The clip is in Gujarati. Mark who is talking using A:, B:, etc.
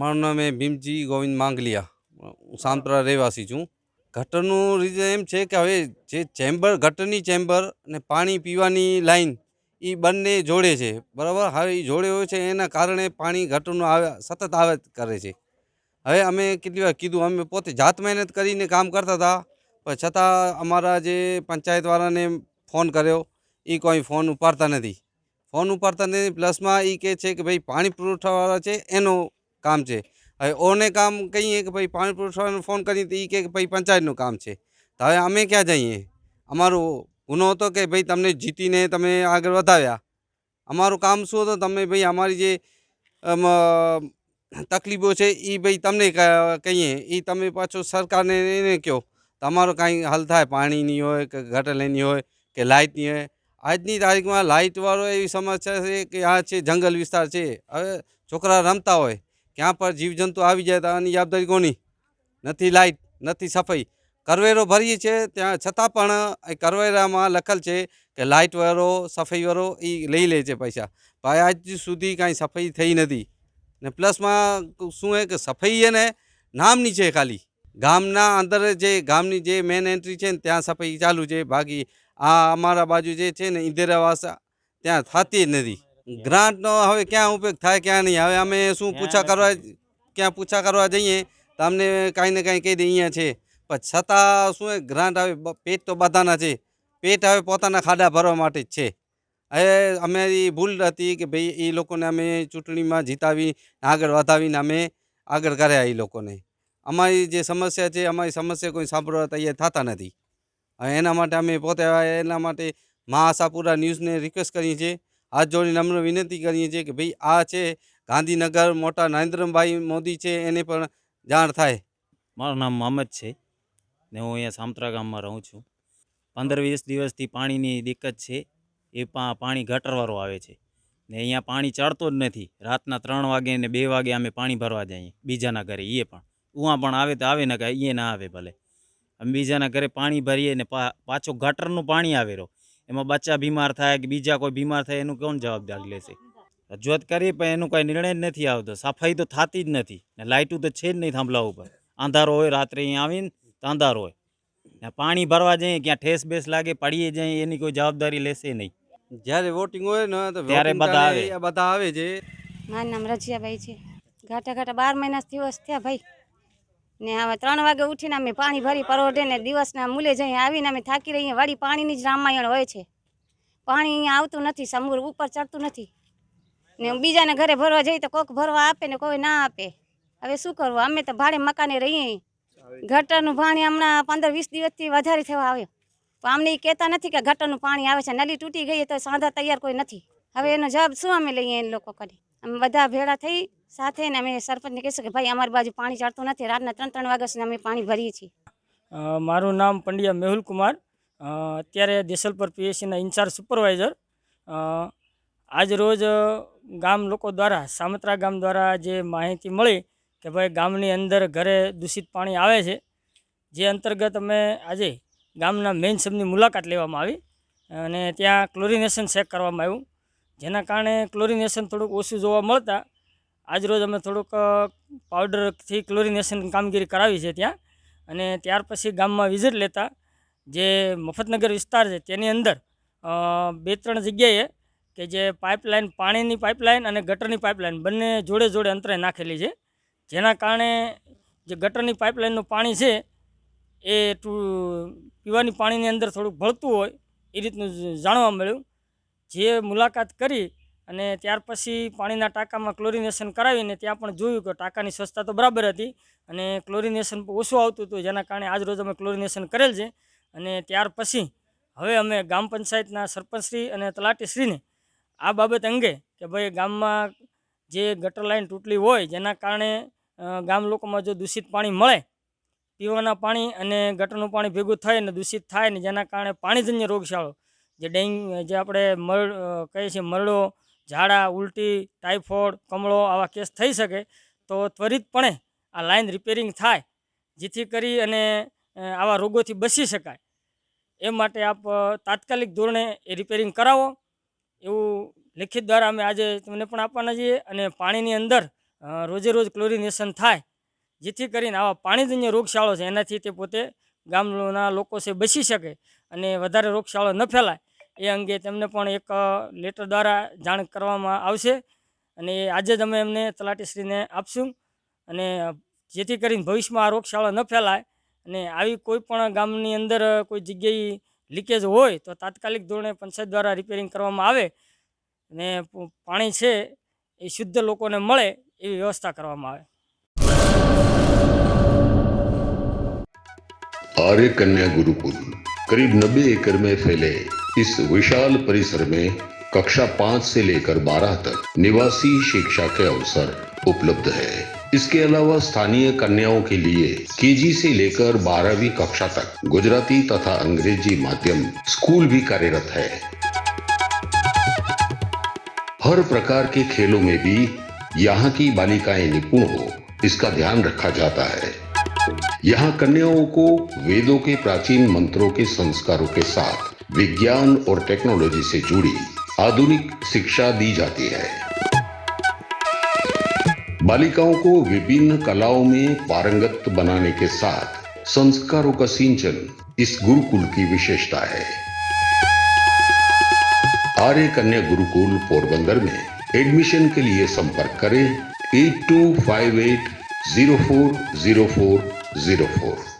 A: મારું નામ ભીમજી ગોવિંદ માંગલિયા, હું સાંતરા રહેવાસી છું. ગટરનું રીઝન એમ છે કે હવે જે ચેમ્બર, ગટરની ચેમ્બર અને પાણી પીવાની લાઈન એ બંને જોડે છે, બરાબર. હવે એ જોડે હોય છે એના કારણે પાણી ગટરનું સતત આવે કરે છે. હવે અમે કેટલી વાર કીધું, અમે પોતે જાત મહેનત કરીને કામ કરતા હતા, પણ છતાં અમારા જે પંચાયતવાળાને ફોન કર્યો, એ કોઈ ફોન ઉપાડતા નથી. પ્લસમાં એ કહે છે કે ભાઈ પાણી પુરવઠાવાળા છે એનું કામ છે. હવે ઓને કામ કહીએ કે ભાઈ પાણી પુરવઠાવાળાને ફોન કરીએ તો એ કહે કે ભાઈ પંચાયતનું કામ છે. તો હવે અમે ક્યાં જઈએ? અમારો ગુનો હતો કે ભાઈ તમને જીતીને તમે આગળ વધાવ્યા. અમારું કામ શું હતું? તમે ભાઈ અમારી જે તકલીફો છે એ ભાઈ તમને કહીએ, એ તમે પાછો સરકારને એને કહો, તમારો કાંઈ હલ થાય. પાણીની હોય કે ગટર લાઈનની હોય કે લાઇટની હોય. આજની તારીખમાં લાઇટવાળો એવી સમસ્યા છે કે આ છે જંગલ વિસ્તાર છે. હવે છોકરા રમતા હોય, ક્યાં પર જીવજંતુ આવી જાય તો આની જવાબદારી કોની? નથી લાઇટ, નથી સફાઈ. કરવેરો ભરીએ છીએ ત્યાં છતાં પણ એ કરવેરામાં લખેલ છે કે લાઇટવાળો, સફાઈવાળો એ લઈ લે છે પૈસા. ભાઈ આજ સુધી કાંઈ સફાઈ થઈ નથી. ને પ્લસમાં શું છે કે સફાઈ એને નામની છે ખાલી. ગામના અંદર જે ગામની જે મેન એન્ટ્રી છે ને ત્યાં સફાઈ ચાલુ છે. બાકી આ અમારા બાજુ જે છે ને ઇન્દિરાવાસ ત્યાં થતી જ નથી. ગ્રાન્ટનો હવે ક્યાં ઉપયોગ થાય ક્યાં નહીં. હવે અમે શું પૂછા કરવા જઈએ તો અમને કાંઈ ને કાંઈ કહી દે અહીંયા છે. પણ છતાં શું ગ્રાન્ટ હવે પેટ તો બધાના છે. પેટ હવે પોતાના ખાડા ભરવા માટે જ છે. હવે અમારી ભૂલ હતી કે ભાઈ એ લોકોને અમે ચૂંટણીમાં જીતાવી આગળ વધાવીને અમે આગળ કર્યા એ લોકોને. અમારી જે સમસ્યા છે, અમારી સમસ્યા કોઈ સાંભળવા તૈયાર થતા નથી. હવે એના માટે અમે પોતે એના માટે મહા આશાપુરા ન્યૂઝને રિક્વેસ્ટ કરીએ છીએ, હાથ જોડી નમ્ર વિનંતી કરીએ છીએ કે ભાઈ આ છે ગાંધીનગર મોટા નરેન્દ્રભાઈ મોદી છે એને પણ જાણ થાય.
B: મારું નામ મોહમ્મદ છે ને હું અહીંયા સામત્રા ગામમાં રહું છું. 15-20 દિવસથી પાણીની દિક્કત છે. એ પાણી ગટરવાળું આવે છે ને અહીંયા પાણી ચડતું જ નથી. રાતના 3 વાગે ને 2 વાગે અમે પાણી ભરવા જઈએ બીજાના ઘરે. એ પણ ઉहाँ પણ આવે તો આવે ને કે એ ના આવે. ભલે અમે બીજાના ઘરે પાણી ભરીએ ને પાછું ગટરનું પાણી આવે રહ્યો. એમાં બચ્ચા બીમાર થાય કે બીજા કોઈ બીમાર થાય એનું કોણ જવાબદારી લેશે? રજૂઆત કરીએ પણ એનું કોઈ નિર્ણય જ નથી આવતો. સફાઈ તો થતી જ નથી ને લાઇટું તો છે જ નહીં થાંભલા ઉપર. અંધારો હોય, રાત્રે અહીંયા આવીને તો અંધારો હોય ને પાણી ભરવા જઈએ ક્યાં ઠેસ બેસ લાગે પડીએ જઈએ એની કોઈ જવાબદારી લેશે નહીં.
A: જ્યારે વોટિંગ હોય ને તો
B: ત્યારે
A: બધા આવે છે.
C: મારું નામ રજિયાભાઈ છે. ઘાટા 12 મહિના દિવસ થયા ભાઈ ને હવે 3 વાગે ઉઠીને અમે પાણી ભરી પરોઢે ને દિવસના મૂલે જઈએ. આવીને અમે થાકી રહીએ. વળી પાણીની જ રામાયણ હોય છે. પાણી અહીંયા આવતું નથી, સમૂર ઉપર ચડતું નથી ને બીજાને ઘરે ભરવા જઈએ તો કોઈક ભરવા આપે ને કોઈ ના આપે. હવે શું કરવું? અમે તો ભાડે મકાને રહીએ. ગટરનું પાણી હમણાં 15-20 દિવસથી વધારે થવા આવ્યો, પણ અમને એ કહેતા નથી કે ગટરનું પાણી આવે છે. નલી તૂટી ગઈ તો સાંધા તૈયાર કોઈ નથી. હવે એનો જવાબ શું અમે લઈએ? એ લોકો કરી અમે બધા ભેળા થઈ સાથે ને અમે સરપંચને કહીશું કે ભાઈ અમારી બાજુ પાણી ચાલતું નથી. રાતના 3-3 વાગ્યા સુધી અમે પાણી ભરીએ છીએ.
D: મારું નામ પંડ્યા મેહુલ કુમાર, અત્યારે દેસલપર પીએસસીના ઇન્ચાર્જ સુપરવાઇઝર. આજ રોજ ગામ લોકો દ્વારા, સામત્રા ગામ દ્વારા જે માહિતી મળી કે ભાઈ ગામની અંદર ઘરે દૂષિત પાણી આવે છે, જે અંતર્ગત અમે આજે ગામના મેઇન સબની મુલાકાત લેવામાં આવી અને ત્યાં ક્લોરિનેશન ચેક કરવામાં આવ્યું. જેના કારણે ક્લોરિનેશન થોડુંક ઓછું જોવા મળતા આજરોજ અમે થોડુંક પાવડરથી ક્લોરિનેશન કામગીરી કરાવી છે ત્યાં. અને ત્યાર પછી ગામમાં વિઝિટ લેતા જે મફતનગર વિસ્તાર છે તેની અંદર 2-3 જગ્યાએ કે જે પાઇપલાઇન, પાણીની પાઇપલાઇન અને ગટરની પાઇપલાઇન બંને જોડે જોડે અંતરે નાખેલી છે. જેના કારણે જે ગટરની પાઇપલાઇનનું પાણી છે એ પીવાની પાણીની અંદર થોડુંક ભળતું હોય એ રીતનું જાણવા મળ્યું. જે મુલાકાત કરી અને ત્યાર પછી પાણીના ટાંકામાં ક્લોરિનેશન કરાવીને ત્યાં પણ જોયું કે ટાંકાની સ્વચ્છતા તો બરાબર હતી અને ક્લોરિનેશન ઓછું આવતું હતું. જેના કારણે આજરોજ અમે ક્લોરિનેશન કરેલ છે. અને ત્યાર પછી હવે અમે ગામ પંચાયતના સરપંચશ્રી અને તલાટીશ્રીને આ બાબત અંગે કે ભાઈ ગામમાં જે ગટર લાઈન તૂટેલી હોય જેના કારણે ગામ લોકોમાં જો દૂષિત પાણી મળે, પીવાના પાણી અને ગટરનું પાણી ભેગું થાય અને દૂષિત થાય ને જેના કારણે પાણીજન્ય રોગચાળો જે જે આપણે કહીએ છીએ મરડો, ઝાડા, ઉલટી, ટાઇફોઇડ, કમળો આવા કેસ થઈ શકે. તો ત્વરિતપણે આ લાઈન રિપેરિંગ થાય જેથી કરી અને આવા રોગોથી બચી શકાય. એ માટે આપ તાત્કાલિક ધોરણે એ રિપેરિંગ કરાવો એવું લેખિત દ્વારા અમે આજે તમને પણ આપવાના છીએ. અને પાણીની અંદર રોજે રોજ ક્લોરિનેશન થાય, જેથી કરીને આવા પાણીજન્ય રોગચાળો છે એનાથી તે પોતે ગામના લોકો છે બચી શકે અને વધારે રોગચાળો ન ફેલાય એ અંગે તેમને પણ એક લેટર દ્વારા જાણ કરવામાં આવશે અને આજે જ અમે એમને તલાટીશ્રીને આપશું અને જેથી કરીને ભવિષ્યમાં આ રોગચાળો ન ફેલાય અને આવી કોઈ પણ ગામની અંદર કોઈ જગ્યાએ લીકેજ હોય તો તાત્કાલિક ધોરણે પંચાયત દ્વારા રિપેરિંગ કરવામાં આવે અને પાણી છે એ શુદ્ધ લોકોને મળે એવી વ્યવસ્થા કરવામાં આવે।
E: आर्य कन्या गुरुकुल करीब 90 एकड़ में फैले इस विशाल परिसर में कक्षा 5 से लेकर 12 तक निवासी शिक्षा के अवसर उपलब्ध है। इसके अलावा स्थानीय कन्याओं के लिए केजी से लेकर 12वीं कक्षा तक गुजराती तथा अंग्रेजी माध्यम स्कूल भी कार्यरत है। हर प्रकार के खेलों में भी यहाँ की बालिकाएं निपुण हो इसका ध्यान रखा जाता है। यहाँ कन्याओं को वेदों के प्राचीन मंत्रों के संस्कारों के साथ विज्ञान और टेक्नोलॉजी से जुड़ी आधुनिक शिक्षा दी जाती है। बालिकाओं को विभिन्न कलाओं में पारंगत बनाने के साथ संस्कारों का सिंचन इस गुरुकुल की विशेषता है। आर्य कन्या गुरुकुल पोरबंदर में एडमिशन के लिए संपर्क करें 8258040404।